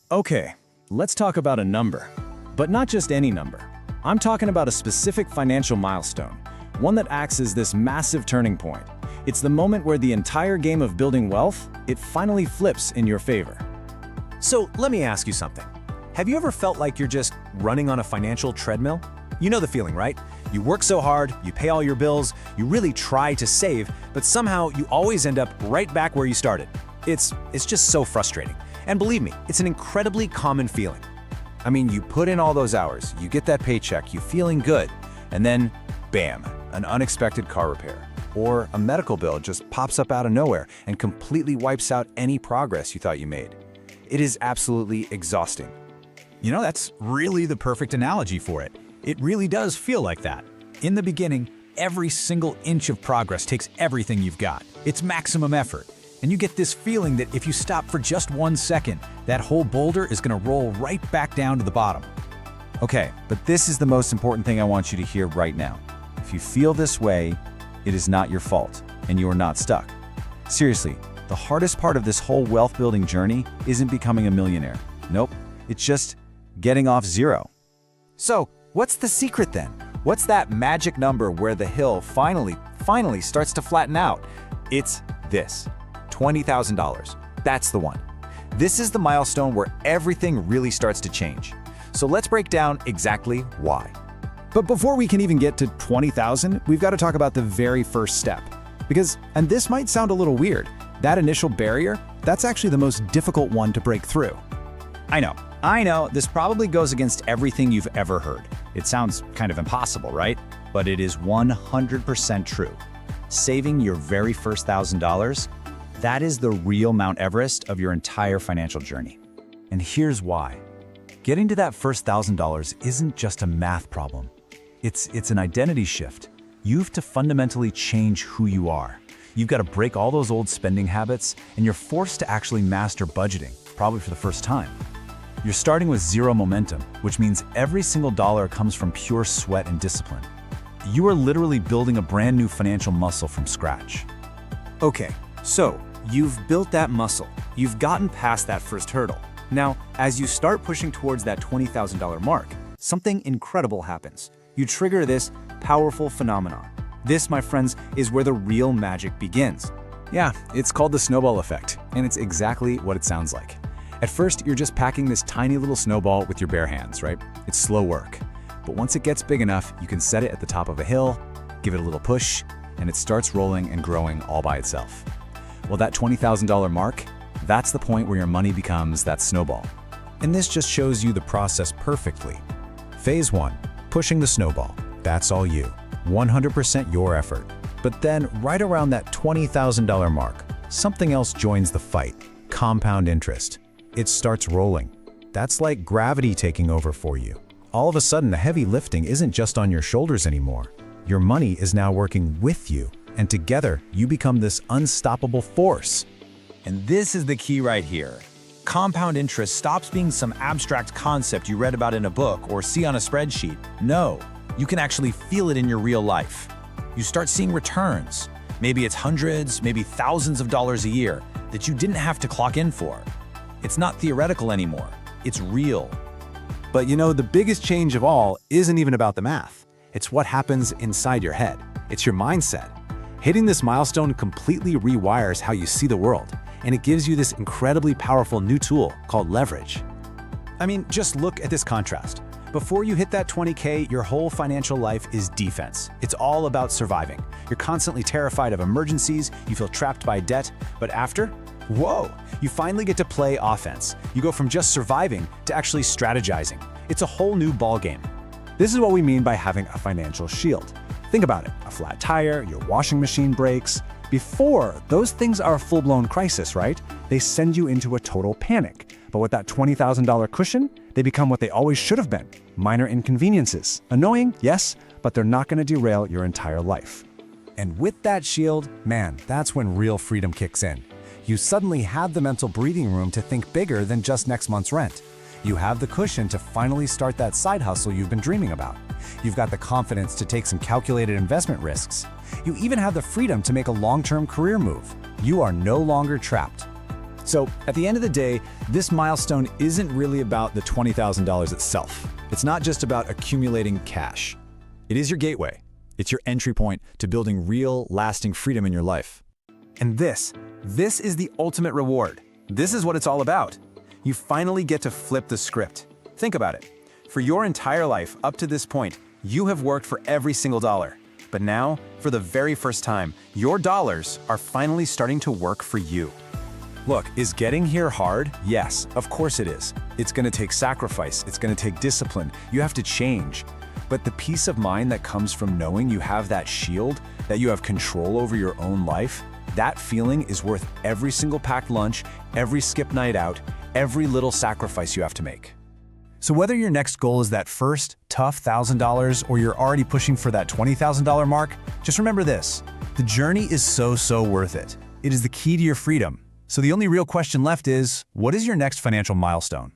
Okay, let's talk about a number. But not just any number. I'm talking about a specific financial milestone, one that acts as this massive turning point. It's the moment where the entire game of building wealth, it finally flips in your favor. So let me ask you something. Have you ever felt like you're just running on a financial treadmill? You know the feeling, right? You work so hard, you pay all your bills, you really try to save, but somehow you always end up right back where you started. It's just so frustrating. And believe me, it's an incredibly common feeling. I mean, you put in all those hours, you get that paycheck, you feeling good, and then, bam, an unexpected car repair. Or a medical bill just pops up out of nowhere and completely wipes out any progress you thought you made. It is absolutely exhausting. You know, that's really the perfect analogy for it. It really does feel like that. In the beginning, every single inch of progress takes everything you've got. It's maximum effort. And you get this feeling that if you stop for just 1 second, that whole boulder is going to roll right back down to the bottom. Okay, but this is the most important thing I want you to hear right now. If you feel this way, it is not your fault, and you are not stuck. Seriously, the hardest part of this whole wealth-building journey isn't becoming a millionaire. Nope, it's just getting off zero. So, what's the secret then? What's that magic number where the hill finally starts to flatten out? It's this, $20,000. That's the one. This is the milestone where everything really starts to change. So let's break down exactly why. But before we can even get to 20,000, we've got to talk about the very first step. Because, and this might sound a little weird, that initial barrier, that's actually the most difficult one to break through. I know, this probably goes against everything you've ever heard. It sounds kind of impossible, right? But it is 100% true. Saving your very first $1,000, that is the real Mount Everest of your entire financial journey. And here's why. Getting to that first $1,000 isn't just a math problem. It's an identity shift. You have to fundamentally change who you are. You've got to break all those old spending habits, and you're forced to actually master budgeting, probably for the first time. You're starting with zero momentum, which means every single dollar comes from pure sweat and discipline. You are literally building a brand new financial muscle from scratch. Okay, so you've built that muscle. You've gotten past that first hurdle. Now, as you start pushing towards that $20,000 mark, something incredible happens. You trigger this powerful phenomenon. This, my friends, is where the real magic begins. Yeah, it's called the snowball effect, and it's exactly what it sounds like. At first, you're just packing this tiny little snowball with your bare hands, right? It's slow work. But once it gets big enough, you can set it at the top of a hill, give it a little push, and it starts rolling and growing all by itself. Well, that $20,000 mark, that's the point where your money becomes that snowball. And this just shows you the process perfectly. Phase 1, pushing the snowball. That's all you. 100% your effort. But then, right around that $20,000 mark, something else joins the fight. Compound interest. It starts rolling. That's like gravity taking over for you. All of a sudden, the heavy lifting isn't just on your shoulders anymore. Your money is now working with you, and together, you become this unstoppable force. And this is the key right here. Compound interest stops being some abstract concept you read about in a book or see on a spreadsheet. No, you can actually feel it in your real life. You start seeing returns. Maybe it's hundreds, maybe thousands of dollars a year that you didn't have to clock in for. It's not theoretical anymore. It's real. But you know, the biggest change of all isn't even about the math. It's what happens inside your head. It's your mindset. Hitting this milestone completely rewires how you see the world, and it gives you this incredibly powerful new tool called leverage. I mean, just look at this contrast. Before you hit that 20K, your whole financial life is defense. It's all about surviving. You're constantly terrified of emergencies, you feel trapped by debt, but after, whoa, you finally get to play offense. You go from just surviving to actually strategizing. It's a whole new ballgame. This is what we mean by having a financial shield. Think about it, a flat tire, your washing machine breaks. Before, those things are a full-blown crisis, right? They send you into a total panic. But with that $20,000 cushion, they become what they always should have been, minor inconveniences. Annoying, yes, but they're not going to derail your entire life. And with that shield, man, that's when real freedom kicks in. You suddenly have the mental breathing room to think bigger than just next month's rent. You have the cushion to finally start that side hustle you've been dreaming about. You've got the confidence to take some calculated investment risks. You even have the freedom to make a long-term career move. You are no longer trapped. So at the end of the day, this milestone isn't really about the $20,000 itself. It's not just about accumulating cash. It is your gateway. It's your entry point to building real, lasting freedom in your life. And this is the ultimate reward. This is what it's all about. You finally get to flip the script. Think about it. For your entire life up to this point, you have worked for every single dollar. But now, for the very first time, your dollars are finally starting to work for you. Look, is getting here hard? Yes, of course it is. It's going to take sacrifice. It's going to take discipline. You have to change. But the peace of mind that comes from knowing you have that shield, that you have control over your own life, that feeling is worth every single packed lunch, every skip night out, every little sacrifice you have to make. So whether your next goal is that first tough $1,000 or you're already pushing for that $20,000 mark, just remember this: the journey is so worth it. It is the key to your freedom. So the only real question left is, what is your next financial milestone?